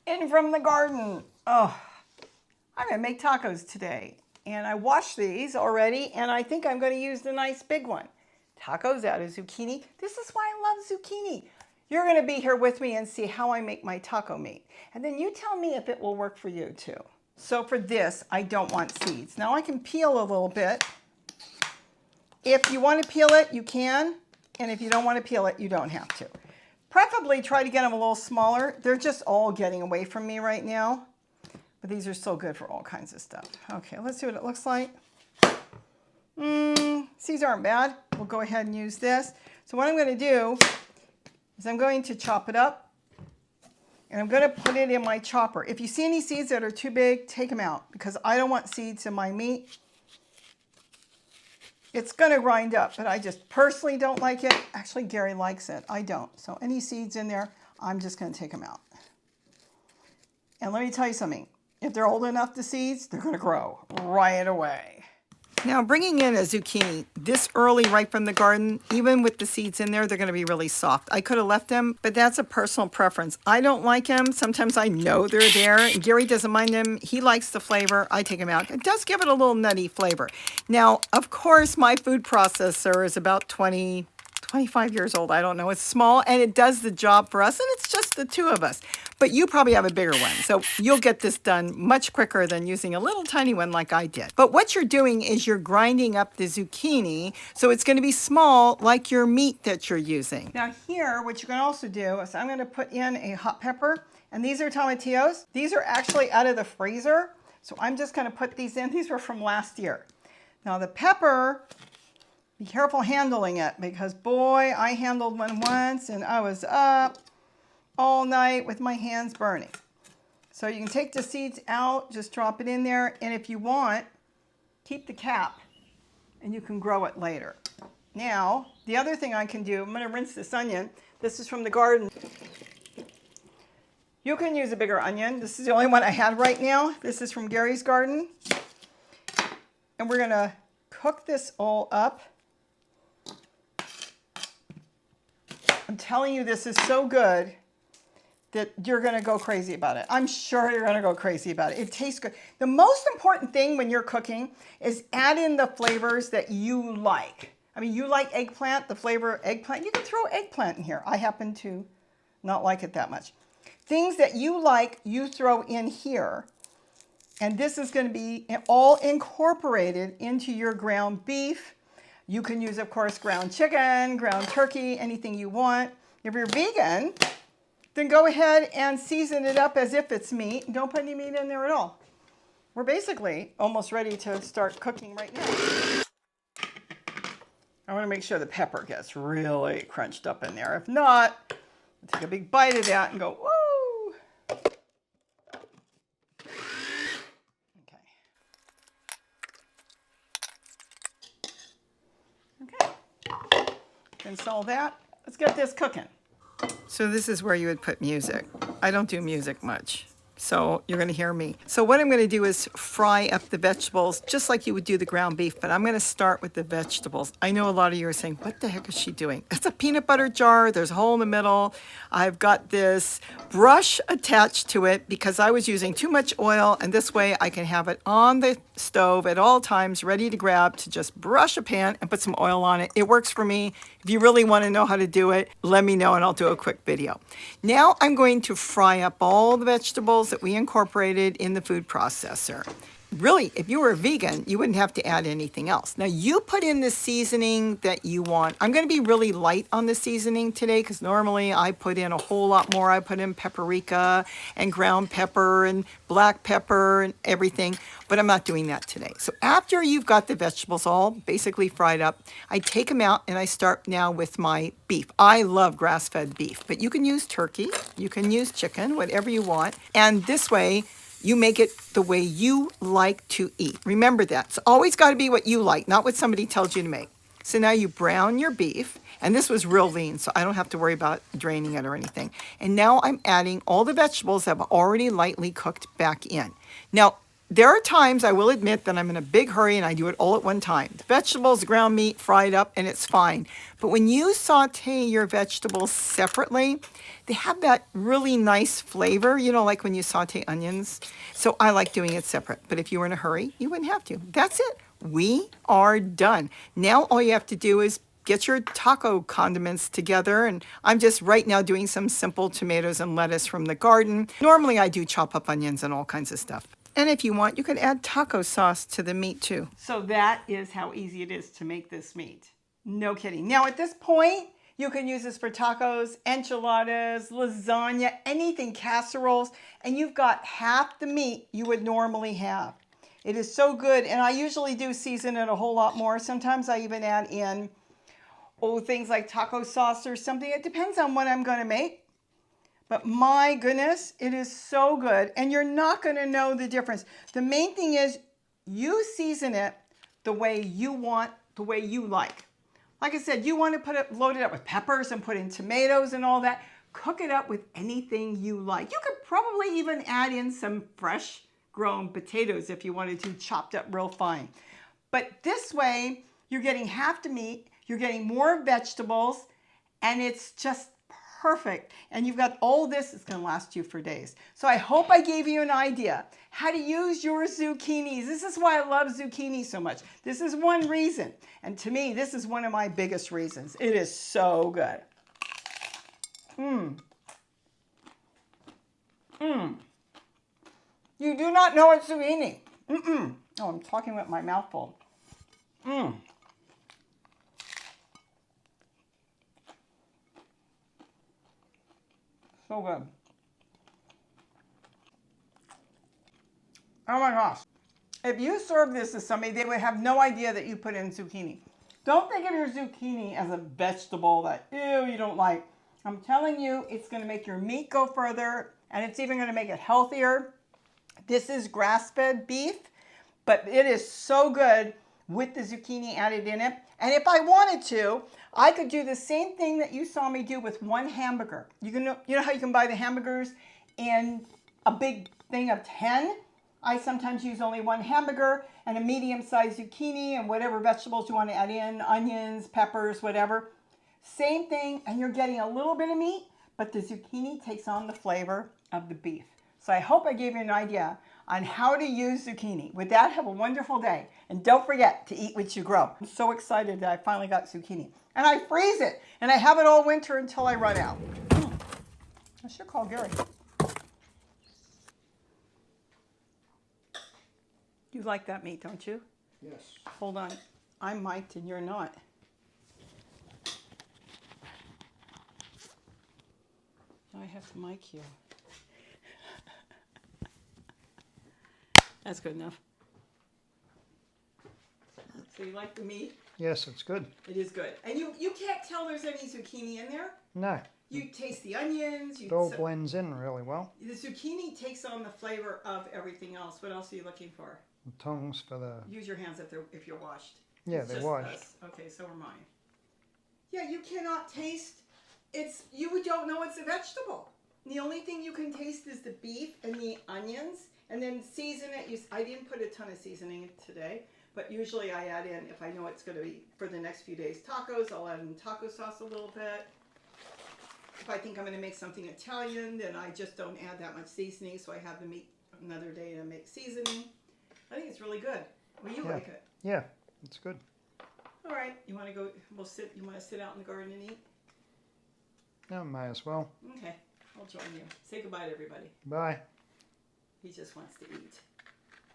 in from the garden. Oh, I'm gonna make tacos today. And I washed these already, and I think I'm gonna use the nice big one. Tacos out of zucchini. This is why I love zucchini. You're gonna be here with me and see how I make my taco meat. And then you tell me if it will work for you too. So for this, I don't want seeds. Now I can peel a little bit. If you want to peel it, you can. And if you don't want to peel it, you don't have to. Preferably try to get them a little smaller. They're just all getting away from me right now. But these are so good for all kinds of stuff. Okay, let's see what it looks like. Seeds aren't bad. We'll go ahead and use this. So what I'm going to do is I'm going to chop it up. And I'm going to put it in my chopper. If you see any seeds that are too big, take them out. Because I don't want seeds in my meat. It's going to grind up, but I just personally don't like it. Actually, Gary likes it. I don't. So any seeds in there, I'm just going to take them out. And let me tell you something. If they're old enough, the seeds, they're going to grow right away. Now, bringing in a zucchini this early right from the garden, even with the seeds in there, they're going to be really soft. I could have left them, but that's a personal preference. I don't like them. Sometimes I know they're there. And Gary doesn't mind them. He likes the flavor. I take them out. It does give it a little nutty flavor. Now, of course, my food processor is about 25 years old. I don't know. It's small, and it does the job for us, and it's just the two of us. But you probably have a bigger one, so you'll get this done much quicker than using a little tiny one like I did. But what you're doing is you're grinding up the zucchini, so it's going to be small like your meat that you're using. Now here, what you can also do is I'm going to put in a hot pepper, and these are tomatillos. These are actually out of the freezer, so I'm just going to put these in. These were from last year. Now the pepper, be careful handling it, because boy, I handled one once and I was up all night with my hands burning. So you can take the seeds out, just drop it in there, and if you want, keep the cap and you can grow it later. Now, the other thing I can do, I'm going to rinse this onion. This is from the garden. You can use a bigger onion. This is the only one I had right now. This is from Gary's garden. And we're going to cook this all up. I'm telling you, this is so good that you're going to go crazy about it. I'm sure you're going to go crazy about it. It tastes good. The most important thing when you're cooking is add in the flavors that you like. I mean, you like eggplant, the flavor of eggplant. You can throw eggplant in here. I happen to not like it that much. Things that you like, you throw in here. And this is going to be all incorporated into your ground beef. You can use, of course, ground chicken, ground turkey, anything you want. If you're vegan, then go ahead and season it up as if it's meat. Don't put any meat in there at all. We're basically almost ready to start cooking right now. I want to make sure the pepper gets really crunched up in there. If not, take a big bite of that and go, woo! Okay. Okay. Install that. Let's get this cooking. So this is where you would put music. I don't do music much, so you're going to hear me. So what I'm going to do is fry up the vegetables just like you would do the ground beef, but I'm going to start with the vegetables. I know a lot of you are saying, what the heck is she doing? It's a peanut butter jar. There's a hole in the middle. I've got this brush attached to it because I was using too much oil, and this way I can have it on the stove at all times, ready to grab, to just brush a pan and put some oil on it. It works for me. If you really want to know how to do it, let me know and I'll do a quick video. Now I'm going to fry up all the vegetables that we incorporated in the food processor. Really, if you were a vegan, you wouldn't have to add anything else. Now you put in the seasoning that you want. I'm going to be really light on the seasoning today because normally I put in a whole lot more. I put in paprika and ground pepper and black pepper and everything, but I'm not doing that today. So after you've got the vegetables all basically fried up, I take them out and I start now with my beef. I love grass-fed beef, but you can use turkey, you can use chicken, whatever you want. And this way, you make it the way you like to eat. Remember that. It's always got to be what you like, not what somebody tells you to make. So now you brown your beef, and this was real lean, so I don't have to worry about draining it or anything. And now I'm adding all the vegetables that I've already lightly cooked back in. Now, there are times, I will admit, that I'm in a big hurry and I do it all at one time. The vegetables, ground meat, fried up, and it's fine. But when you saute your vegetables separately, they have that really nice flavor, you know, like when you saute onions. So I like doing it separate. But if you were in a hurry, you wouldn't have to. That's it. We are done. Now all you have to do is get your taco condiments together, and I'm just right now doing some simple tomatoes and lettuce from the garden. Normally I do chop up onions and all kinds of stuff. And if you want, you could add taco sauce to the meat too. So that is how easy it is to make this meat. No kidding. Now at this point, you can use this for tacos, enchiladas, lasagna, anything, casseroles, and you've got half the meat you would normally have. It is so good, and I usually do season it a whole lot more. Sometimes I even add in things like taco sauce or something. It depends on what I'm going to make. But my goodness, it is so good. And you're not going to know the difference. The main thing is you season it the way you want, the way you like. Like I said, you want to load it up with peppers and put in tomatoes and all that. Cook it up with anything you like. You could probably even add in some fresh grown potatoes if you wanted to, chopped up real fine. But this way, you're getting half the meat, you're getting more vegetables, and it's just perfect. And you've got all this, it's going to last you for days. So I hope I gave you an idea how to use your zucchinis. This is why I love zucchini so much. This is one reason. And to me, this is one of my biggest reasons. It is so good. You do not know it's zucchini. Oh, I'm talking with my mouth full. So good. Oh my gosh. If you serve this to somebody, they would have no idea that you put in zucchini. Don't think of your zucchini as a vegetable that, ew, you don't like. I'm telling you, it's going to make your meat go further, and it's even going to make it healthier. This is grass-fed beef, but it is so good with the zucchini added in it. And if I wanted to, I could do the same thing that you saw me do with one hamburger. You know how you can buy the hamburgers in a big thing of 10? I sometimes use only one hamburger and a medium-sized zucchini and whatever vegetables you want to add in, onions, peppers, whatever. Same thing, and you're getting a little bit of meat, but the zucchini takes on the flavor of the beef. So I hope I gave you an idea on how to use zucchini. With that, have a wonderful day. And don't forget to eat what you grow. I'm so excited that I finally got zucchini. And I freeze it, and I have it all winter until I run out. I should call Gary. You like that meat, don't you? Yes. Hold on. I'm mic'd and you're not. Now I have to mic you. That's good enough. So you like the meat? Yes, it's good. It is good. And you can't tell there's any zucchini in there? No. You taste the onions. It all blends in really well. The zucchini takes on the flavor of everything else. What else are you looking for? The tongs for the... Use your hands if you're washed. Yeah, they're washed. Us. Okay, so are mine. Yeah, you cannot taste. You don't know it's a vegetable. The only thing you can taste is the beef and the onions. And then season it. I didn't put a ton of seasoning today, but usually I add in, if I know it's going to be for the next few days tacos, I'll add in taco sauce a little bit. If I think I'm going to make something Italian, then I just don't add that much seasoning, so I have the meat another day to make seasoning. I think it's really good. Well, you like it? Yeah, it's good. All right, you want to go? You want to sit out in the garden and eat? No, may as well. Okay, I'll join you. Say goodbye to everybody. Bye. He just wants to eat.